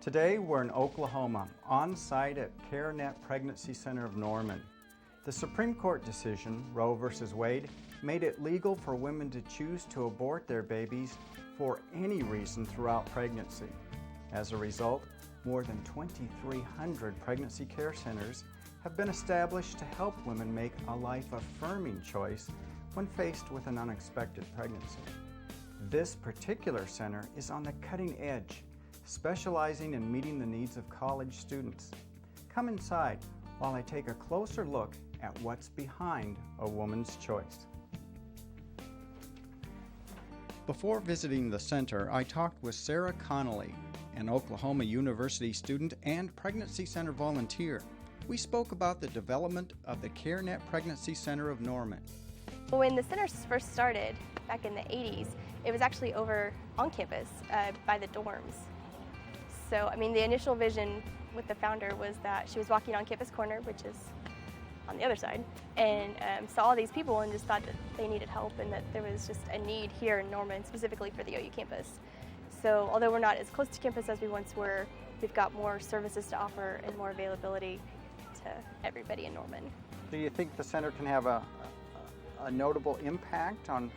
Today we're in Oklahoma, on site at Carenet Pregnancy Center of Norman. The Supreme Court decision, Roe v. Wade, made it legal for women to choose to abort their babies for any reason throughout pregnancy. As a result, more than 2,300 pregnancy care centers have been established to help women make a life-affirming choice when faced with an unexpected pregnancy. This particular center is on the cutting edge, specializing in meeting the needs of college students. Come inside while I take a closer look at what's behind a woman's choice. Before visiting the center, I talked with Sarah Connolly, an Oklahoma University student and pregnancy center volunteer. We spoke about the development of the Carenet Pregnancy Center of Norman. When the center first started back in the 80s, it was actually over on campus by the dorms. So, the initial vision with the founder was that she was walking on Campus Corner, which is on the other side, and saw all these people and just thought that they needed help and that there was just a need here in Norman, specifically for the OU campus. So, although we're not as close to campus as we once were, we've got more services to offer and more availability to everybody in Norman. Do you think the center can have a notable impact on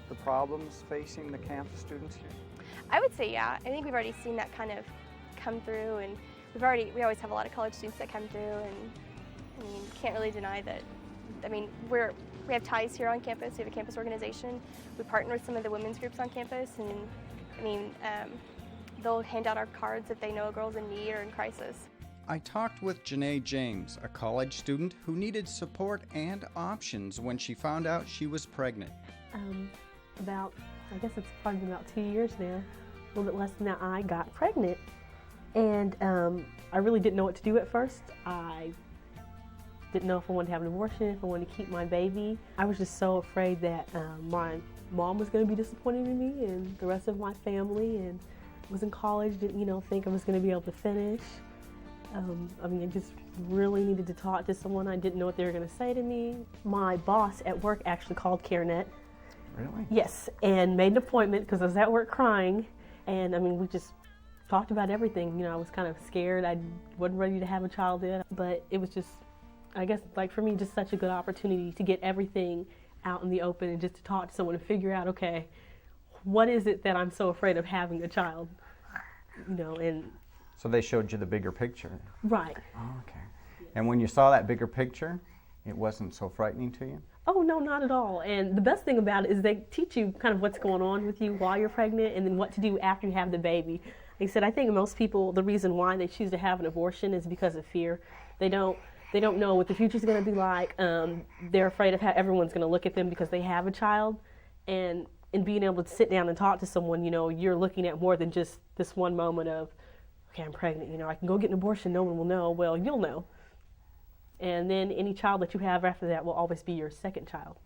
the problems facing the campus students here? I would say yeah. I think we've already seen that kind of come through, and we always have a lot of college students that come through, and can't really deny that. We have ties here on campus. We have a campus organization. We partner with some of the women's groups on campus, and they'll hand out our cards if they know a girl's in need or in crisis. I talked with Jenae James, a college student who needed support and options when she found out she was pregnant. I guess it's probably been about 2 years now, a little bit less than that, I got pregnant. And I really didn't know what to do at first. I didn't know if I wanted to have an abortion, if I wanted to keep my baby. I was just so afraid that my mom was going to be disappointed in me and the rest of my family, and I was in college, didn't think I was going to be able to finish. I just really needed to talk to someone. I didn't know what they were going to say to me. My boss at work actually called Carenet. Really? Yes, and made an appointment because I was at work crying, and we just talked about everything. I was kind of scared. I wasn't ready to have a child yet, but it was just, I guess, for me, just such a good opportunity to get everything out in the open and just to talk to someone and figure out, okay, what is it that I'm so afraid of having a child, and... So they showed you the bigger picture? Right. Oh, okay. And when you saw that bigger picture, it wasn't so frightening to you? Oh, no, not at all. And the best thing about it is they teach you kind of what's going on with you while you're pregnant and then what to do after you have the baby. Like I said, I think most people, the reason why they choose to have an abortion is because of fear. They don't know what the future's going to be like. They're afraid of how everyone's going to look at them because they have a child. And in being able to sit down and talk to someone, you're looking at more than just this one moment of, okay, I'm pregnant, I can go get an abortion, no one will know. Well, you'll know. And then any child that you have after that will always be your second child,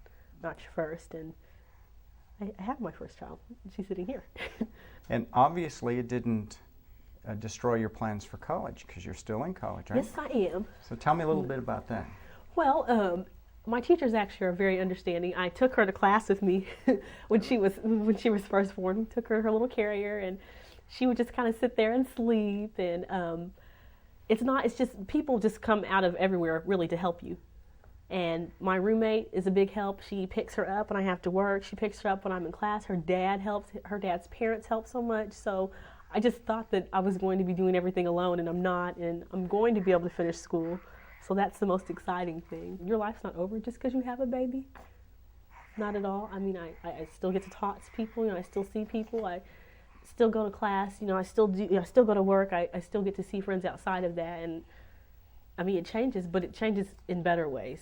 not your first. And I have my first child. She's sitting here. And obviously it didn't destroy your plans for college because you're still in college, right? Yes, I am. So tell me a little bit about that. Well, my teachers actually are very understanding. I took her to class with me when she was first born. Took her little carrier, and she would just kind of sit there and sleep. And it's just people just come out of everywhere really to help you. And my roommate is a big help. She picks her up when I have to work. She picks her up when I'm in class. Her dad helps. Her dad's parents help so much. So I just thought that I was going to be doing everything alone, and I'm not. And I'm going to be able to finish school. So that's the most exciting thing. Your life's not over just because you have a baby. Not at all. I still get to talk to people. I still see people. I still go to class. I still go to work. I still get to see friends outside of that. And it changes, but it changes in better ways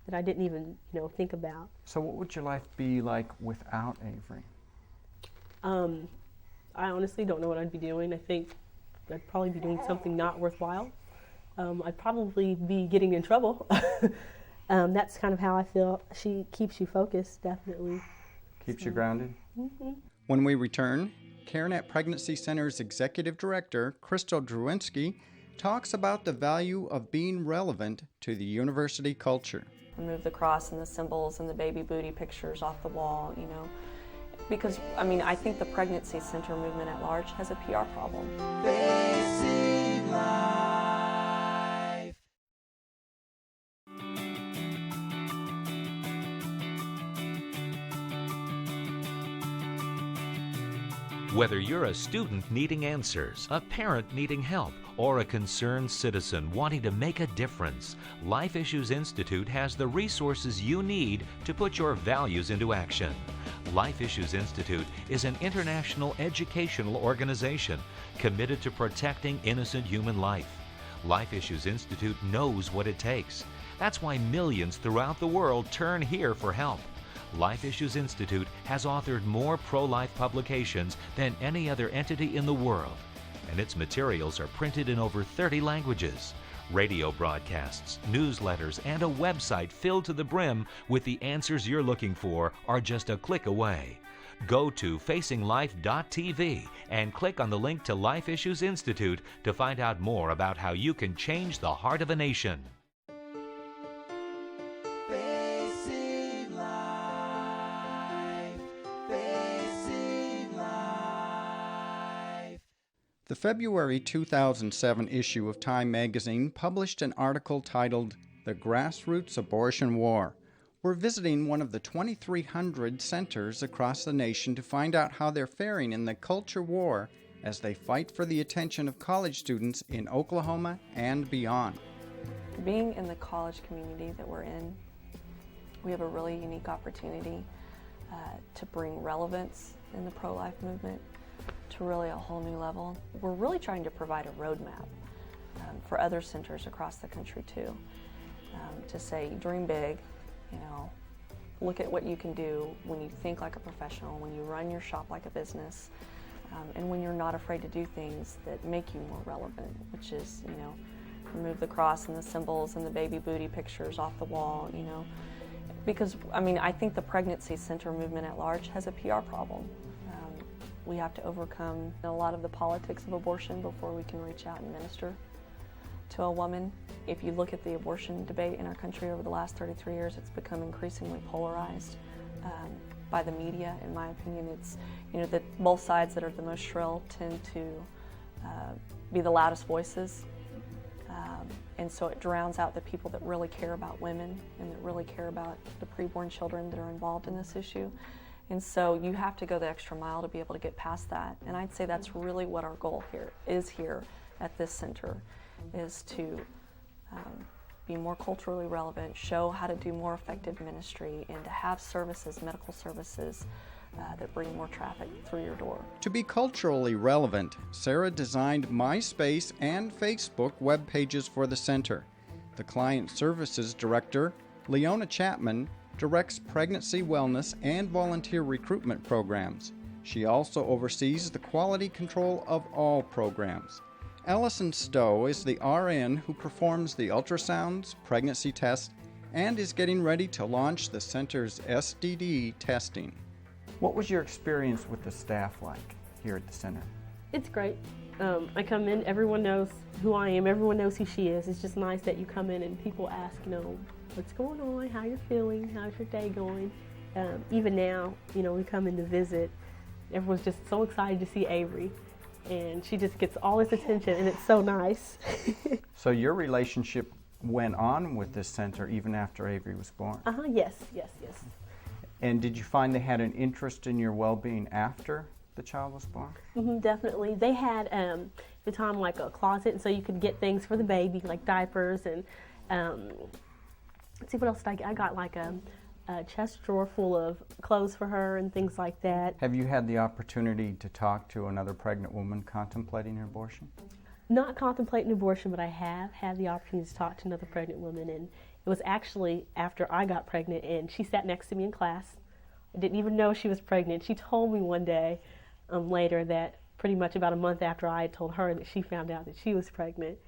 that I didn't even, think about. So what would your life be like without Avery? I honestly don't know what I'd be doing. I think I'd probably be doing something not worthwhile. I'd probably be getting in trouble. That's kind of how I feel. She keeps you focused, definitely. Keeps you grounded? Mm-hmm. When we return, Carenet Pregnancy Center's Executive Director, Drwenski, talks about the value of being relevant to the university culture. Remove the cross and the symbols and the baby booty pictures off the wall, Because, I mean, I think the pregnancy center movement at large has a PR problem. Facing life. Whether you're a student needing answers, a parent needing help, or a concerned citizen wanting to make a difference, Life Issues Institute has the resources you need to put your values into action. Life Issues Institute is an international educational organization committed to protecting innocent human life. Life Issues Institute knows what it takes. That's why millions throughout the world turn here for help. Life Issues Institute has authored more pro-life publications than any other entity in the world, and its materials are printed in over 30 languages. Radio broadcasts, newsletters, and a website filled to the brim with the answers you're looking for are just a click away. Go to facinglife.tv and click on the link to Life Issues Institute to find out more about how you can change the heart of a nation. The February 2007 issue of Time magazine published an article titled "The Grassroots Abortion War." We're visiting one of the 2,300 centers across the nation to find out how they're faring in the culture war as they fight for the attention of college students in Oklahoma and beyond. Being in the college community that we're in, we have a really unique opportunity to bring relevance in the pro-life movement to really a whole new level. We're really trying to provide a roadmap for other centers across the country too, to say, dream big, you know, look at what you can do when you think like a professional, when you run your shop like a business, and when you're not afraid to do things that make you more relevant, which is, you know, remove the cross and the symbols and the baby booty pictures off the wall, you know, because, I mean, I think the pregnancy center movement at large has a PR problem. We have to overcome a lot of the politics of abortion before we can reach out and minister to a woman. If you look at the abortion debate in our country over the last 33 years, it's become increasingly polarized by the media. In my opinion, it's, you know, that both sides that are the most shrill tend to be the loudest voices. And so it drowns out the people that really care about women and that really care about the preborn children that are involved in this issue. And so you have to go the extra mile to be able to get past that. And I'd say that's really what our goal here at this center, is to be more culturally relevant, show how to do more effective ministry, and to have services, medical services, that bring more traffic through your door. To be culturally relevant, Sarah designed MySpace and Facebook web pages for the center. The Client Services Director, Leona Chapman, directs pregnancy wellness and volunteer recruitment programs. She also oversees the quality control of all programs. Allison Stowe is the RN who performs the ultrasounds, pregnancy tests, and is getting ready to launch the center's STD testing. What was your experience with the staff like here at the center? It's great. I come in, everyone knows who I am, everyone knows who she is. It's just nice that you come in and people ask, you know, what's going on, how you're feeling, how's your day going. Even now, you know, we come in to visit, everyone's just so excited to see Avery, and she just gets all this attention, and it's so nice. So your relationship went on with this center even after Avery was born? Yes. And did you find they had an interest in your well-being after the child was born? Definitely. They had the time like a closet, and so you could get things for the baby, like diapers, and let's see, what else did I get? I got like a chest drawer full of clothes for her and things like that. Have you had the opportunity to talk to another pregnant woman contemplating an abortion? Not contemplating abortion, but I have had the opportunity to talk to another pregnant woman, and it was actually after I got pregnant, and she sat next to me in class. I didn't even know she was pregnant. She told me one day later that pretty much about a month after I had told her that she found out that she was pregnant,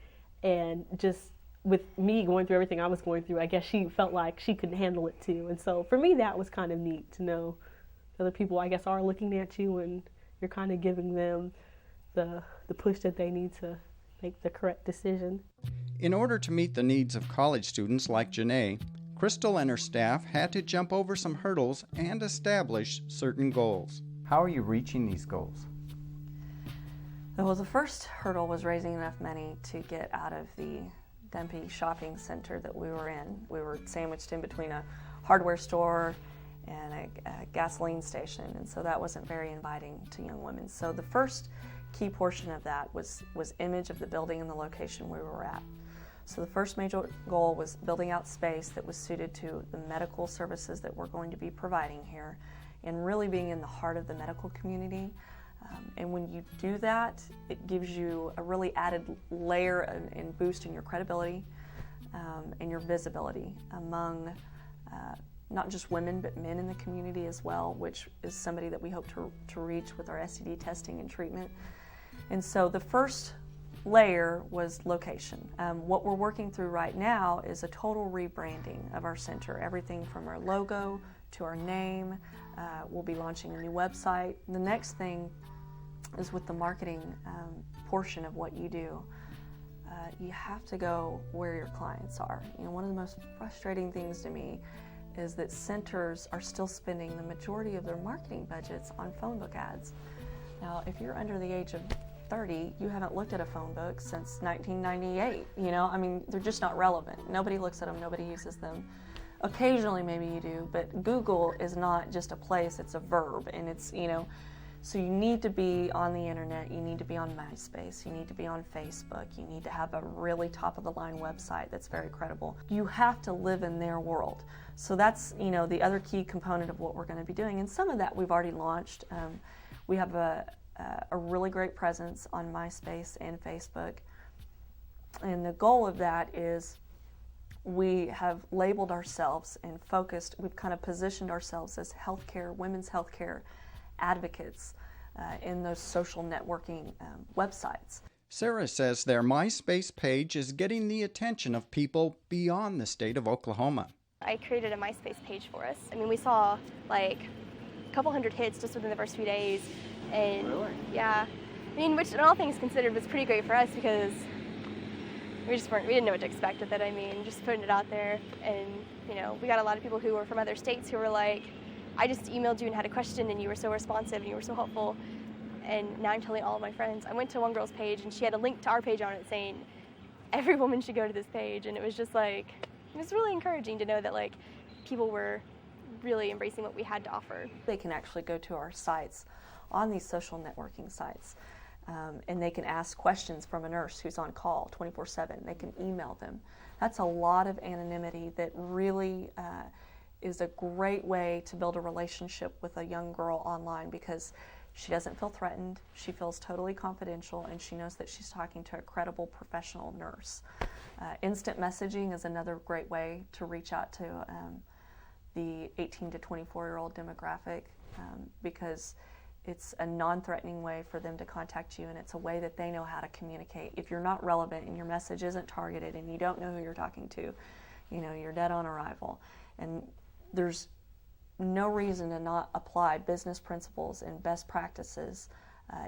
and just with me going through everything I was going through, I guess she felt like she could handle it too. And so for me, that was kind of neat to know other people, I guess, are looking at you and you're kind of giving them the push that they need to make the correct decision. In order to meet the needs of college students like Jenae, Crystal and her staff had to jump over some hurdles and establish certain goals. How are you reaching these goals? Well, the first hurdle was raising enough money to get out of the dumpy shopping center that we were in. We were sandwiched in between a hardware store and a gasoline station, and so that wasn't very inviting to young women. So the first key portion of that was image of the building and the location we were at. So the first major goal was building out space that was suited to the medical services that we're going to be providing here, and really being in the heart of the medical community. And when you do that, it gives you a really added layer and boost in your credibility and your visibility among not just women, but men in the community as well, which is somebody that we hope to reach with our STD testing and treatment. And so the first layer was location. What we're working through right now is a total rebranding of our center, everything from our logo to our name. We'll be launching a new website. The next thing is with the marketing portion of what you do. You have to go where your clients are. You know, one of the most frustrating things to me is that centers are still spending the majority of their marketing budgets on phone book ads. Now, if you're under the age of 30, you haven't looked at a phone book since 1998. You know, I mean, they're just not relevant. Nobody looks at them, nobody uses them. Occasionally, maybe you do, but Google is not just a place, it's a verb, and it's, you know, so you need to be on the internet, you need to be on MySpace, you need to be on Facebook, you need to have a really top-of-the-line website that's very credible. You have to live in their world. So that's, you know, the other key component of what we're going to be doing, and some of that we've already launched. We have a really great presence on MySpace and Facebook, and the goal of that is we have labeled ourselves and focused, we've kind of positioned ourselves as healthcare, women's healthcare advocates in those social networking websites. Sarah says their MySpace page is getting the attention of people beyond the state of Oklahoma. I created a MySpace page for us. I mean, we saw like a couple hundred hits just within the first few days. And really? Yeah. I mean, which in all things considered was pretty great for us because we didn't know what to expect with it. I mean, just putting it out there, and you know, we got a lot of people who were from other states who were like, I just emailed you and had a question and you were so responsive and you were so helpful, and now I'm telling all of my friends. I went to one girl's page and she had a link to our page on it saying every woman should go to this page, and it was just like, it was really encouraging to know that like people were really embracing what we had to offer. They can actually go to our sites on these social networking sites. And they can ask questions from a nurse who's on call 24/7. They can email them. That's a lot of anonymity that really is a great way to build a relationship with a young girl online, because she doesn't feel threatened, she feels totally confidential, and she knows that she's talking to a credible professional nurse. Instant messaging is another great way to reach out to the 18 to 24-year-old demographic, because it's a non-threatening way for them to contact you, and it's a way that they know how to communicate. If you're not relevant and your message isn't targeted and you don't know who you're talking to, you know, you're dead on arrival. And there's no reason to not apply business principles and best practices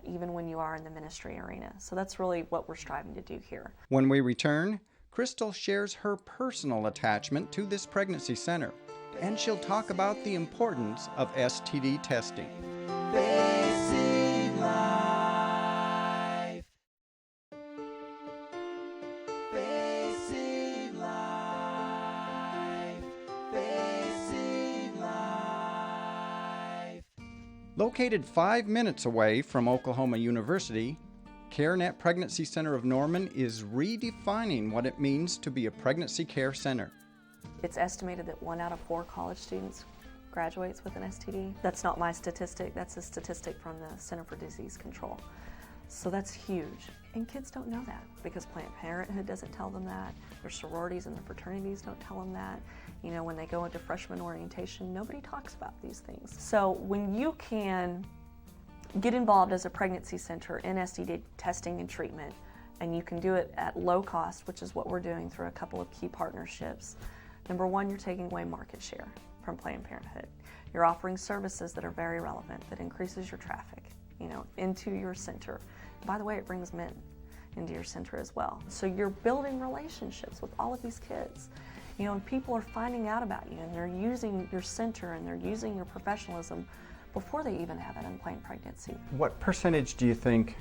even when you are in the ministry arena. So that's really what we're striving to do here. When we return, Crystal shares her personal attachment to this pregnancy center, and she'll talk about the importance of STD testing. Facing life. Facing life. Facing life. Located 5 minutes away from Oklahoma University, Carenet Pregnancy Center of Norman is redefining what it means to be a pregnancy care center. It's estimated that 1 out of 4 college students graduates with an STD. That's not my statistic, that's a statistic from the Center for Disease Control. So that's huge. And kids don't know that because Planned Parenthood doesn't tell them that. Their sororities and their fraternities don't tell them that. You know, when they go into freshman orientation, nobody talks about these things. So when you can get involved as a pregnancy center in STD testing and treatment, and you can do it at low cost, which is what we're doing through a couple of key partnerships. Number one, you're taking away market share from Planned Parenthood. You're offering services that are very relevant, that increases your traffic, you know, into your center. By the way, it brings men into your center as well. So you're building relationships with all of these kids, you know, and people are finding out about you, and they're using your center and they're using your professionalism before they even have an unplanned pregnancy. What percentage do you think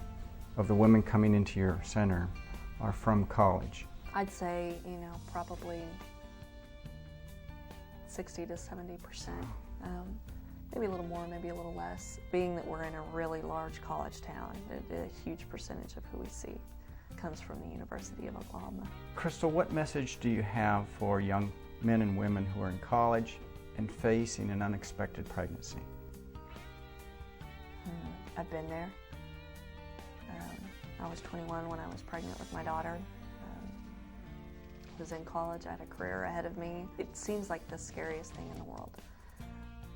of the women coming into your center are from college? I'd say, probably 60 to 70%. Maybe a little more, maybe a little less. Being that we're in a really large college town, a huge percentage of who we see comes from the University of Oklahoma. Crystal, what message do you have for young men and women who are in college and facing an unexpected pregnancy? I've been there. I was 21 when I was pregnant with my daughter. Was in college, I had a career ahead of me. It seems like the scariest thing in the world.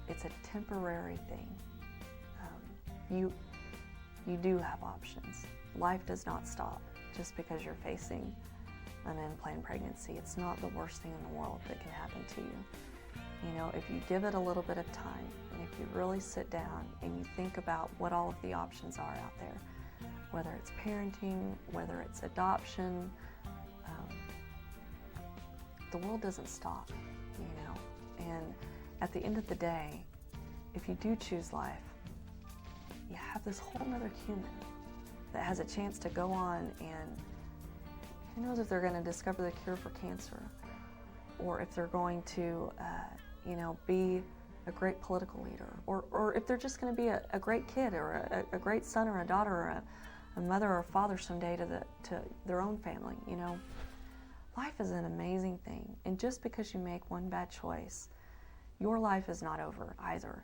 It's a temporary thing. You do have options. Life does not stop just because you're facing an unplanned pregnancy. It's not the worst thing in the world that can happen to you. If you give it a little bit of time, and if you really sit down and you think about what all of the options are out there, whether it's parenting, whether it's adoption, the world doesn't stop, and at the end of the day, if you do choose life, you have this whole other human that has a chance to go on, and who knows if they're going to discover the cure for cancer, or if they're going to be a great political leader, or if they're just going to be a great kid, or a great son or a daughter, or a mother or a father someday to their own family. Life is an amazing thing, and just because you make one bad choice, your life is not over either.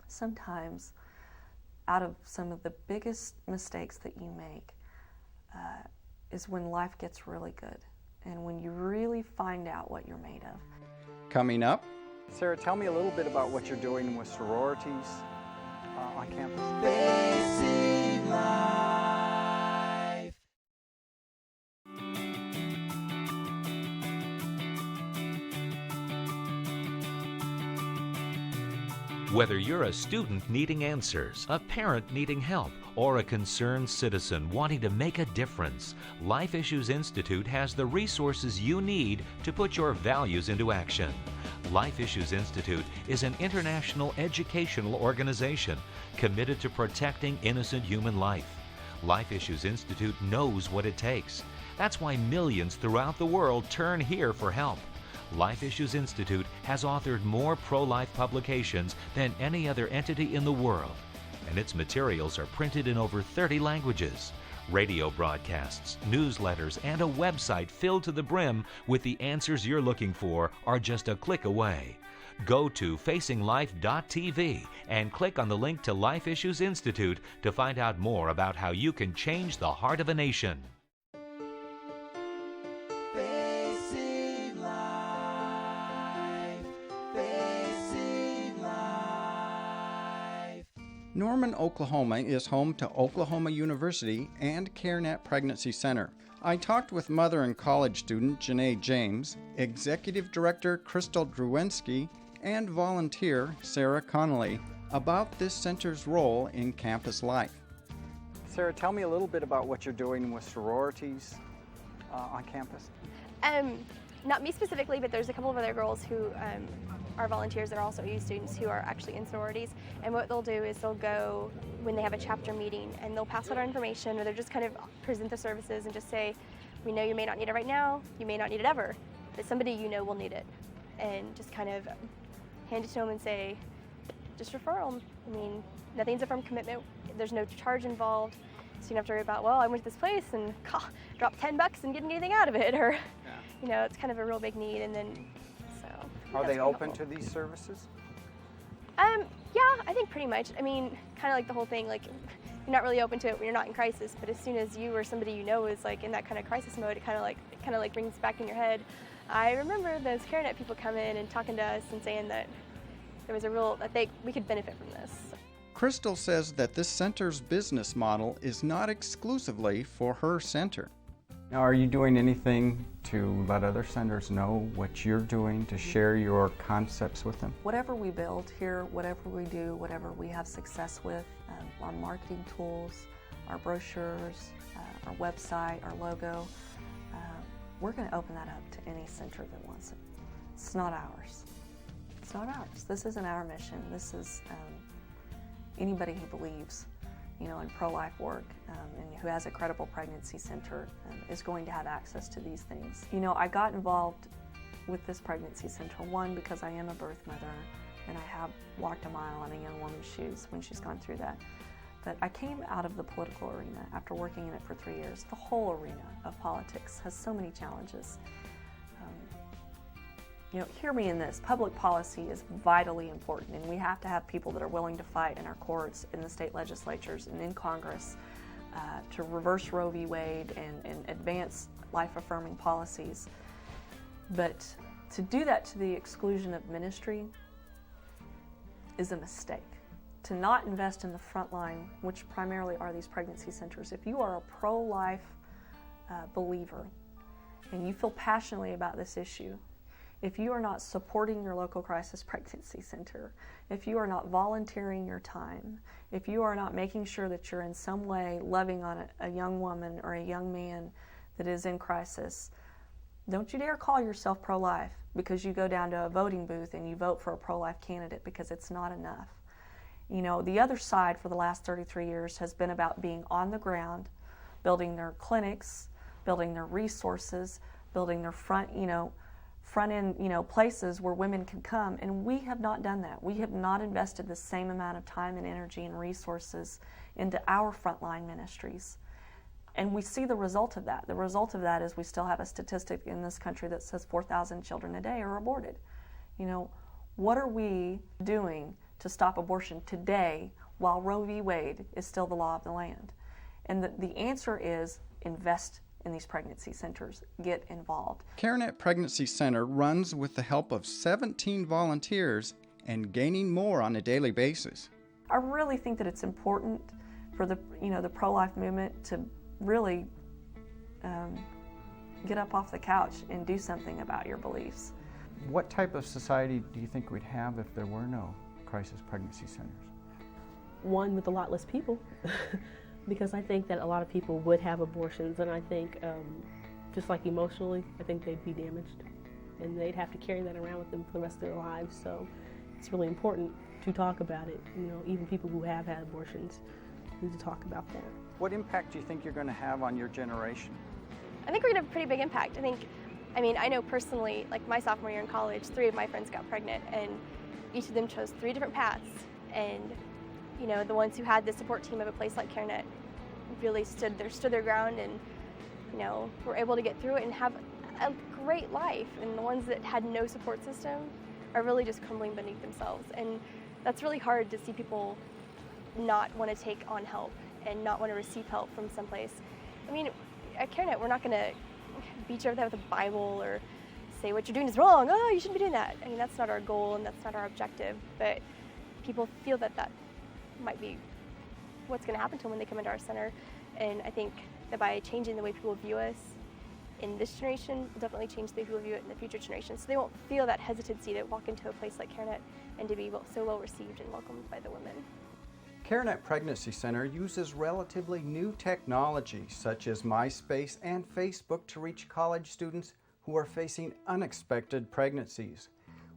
Sometimes out of some of the biggest mistakes that you make is when life gets really good and when you really find out what you're made of. Coming up, Sarah, tell me a little bit about what you're doing with sororities on campus. Facing life. Whether you're a student needing answers, a parent needing help, or a concerned citizen wanting to make a difference, Life Issues Institute has the resources you need to put your values into action. Life Issues Institute is an international educational organization committed to protecting innocent human life. Life Issues Institute knows what it takes. That's why millions throughout the world turn here for help. Life Issues Institute has authored more pro-life publications than any other entity in the world, and its materials are printed in over 30 languages. Radio broadcasts, newsletters, and a website filled to the brim with the answers you're looking for are just a click away. Go to facinglife.tv and click on the link to Life Issues Institute to find out more about how you can change the heart of a nation. Norman, Oklahoma is home to Oklahoma University and Carenet Pregnancy Center. I talked with mother and college student Jenae James, executive director Crystal Drwenski, and volunteer Sarah Connolly about this center's role in campus life. Sarah, tell me a little bit about what you're doing with sororities on campus. Not me specifically, but there's a couple of other girls who are volunteers that are also EU students who are actually in sororities. And what they'll do is they'll go when they have a chapter meeting and they'll pass out our information, or they'll just kind of present the services and just say, we know you may not need it right now, you may not need it ever, but somebody you know will need it. And just kind of hand it to them and say, just refer them. I mean, nothing's a firm commitment. There's no charge involved. So you don't have to worry about, well, I went to this place and dropped $10 and didn't get anything out of it, or, it's kind of a real big need. And then, so. Are they open to these services? Yeah, I think pretty much. I mean, kind of like the whole thing, like, you're not really open to it when you're not in crisis, but as soon as you or somebody you know is like in that kind of crisis mode, it kind of like brings back in your head. I remember those Carenet people come in and talking to us and saying that there was we could benefit from this. Crystal says that this center's business model is not exclusively for her center. Now, are you doing anything to let other centers know what you're doing, to share your concepts with them? Whatever we build here, whatever we do, whatever we have success with, our marketing tools, our brochures, our website, our logo, we're going to open that up to any center that wants it. It's not ours. It's not ours. This isn't our mission. This is anybody who believes, in pro-life work and who has a credible pregnancy center is going to have access to these things. I got involved with this pregnancy center, one, because I am a birth mother and I have walked a mile in a young woman's shoes when she's gone through that. But I came out of the political arena after working in it for 3 years. The whole arena of politics has so many challenges. Hear me in this. Public policy is vitally important, and we have to have people that are willing to fight in our courts, in the state legislatures, and in Congress to reverse Roe v. Wade and advance life-affirming policies. But to do that to the exclusion of ministry is a mistake. To not invest in the front line, which primarily are these pregnancy centers. If you are a pro-life believer and you feel passionately about this issue, if you are not supporting your local crisis pregnancy center, if you are not volunteering your time, if you are not making sure that you're in some way loving on a young woman or a young man that is in crisis, don't you dare call yourself pro-life because you go down to a voting booth and you vote for a pro-life candidate, because it's not enough. The other side for the last 33 years has been about being on the ground, building their clinics, building their resources, building their front end, places where women can come, and we have not done that. We have not invested the same amount of time and energy and resources into our frontline ministries. And we see the result of that. The result of that is we still have a statistic in this country that says 4,000 children a day are aborted. What are we doing to stop abortion today while Roe v. Wade is still the law of the land? And the answer is invest in these pregnancy centers. Get involved. Carenet Pregnancy Center runs with the help of 17 volunteers and gaining more on a daily basis. I really think that it's important for the pro-life movement to really get up off the couch and do something about your beliefs. What type of society do you think we'd have if there were no crisis pregnancy centers? One with a lot less people. Because I think that a lot of people would have abortions, and I think, just like emotionally, I think they'd be damaged, and they'd have to carry that around with them for the rest of their lives. So it's really important to talk about it. Even people who have had abortions need to talk about that. What impact do you think you're going to have on your generation? I think we're going to have a pretty big impact. I know personally, like my sophomore year in college, 3 of my friends got pregnant, and each of them chose 3 different paths. And the ones who had the support team of a place like Carenet really stood their ground and, were able to get through it and have a great life. And the ones that had no support system are really just crumbling beneath themselves. And that's really hard to see people not want to take on help and not want to receive help from someplace. At Carenet, we're not going to beat you over the head with a Bible or say what you're doing is wrong. Oh, you shouldn't be doing that. That's not our goal and that's not our objective. But people feel that might be what's going to happen to them when they come into our center. And I think that by changing the way people view us in this generation, will definitely change the way people view it in the future generation. So they won't feel that hesitancy to walk into a place like Carenet and to be so well received and welcomed by the women. Carenet Pregnancy Center uses relatively new technology such as MySpace and Facebook to reach college students who are facing unexpected pregnancies.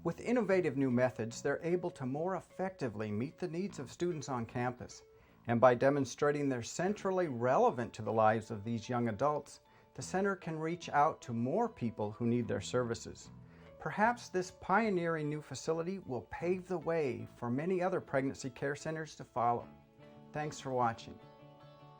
With innovative new methods, they're able to more effectively meet the needs of students on campus. And by demonstrating they're centrally relevant to the lives of these young adults, the center can reach out to more people who need their services. Perhaps this pioneering new facility will pave the way for many other pregnancy care centers to follow. Thanks for watching.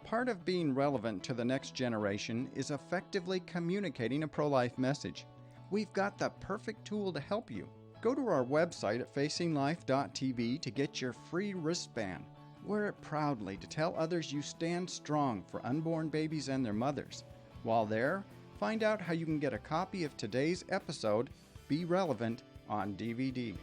Part of being relevant to the next generation is effectively communicating a pro-life message. We've got the perfect tool to help you. Go to our website at facinglife.tv to get your free wristband. Wear it proudly to tell others you stand strong for unborn babies and their mothers. While there, find out how you can get a copy of today's episode, Be Relevant, on DVD.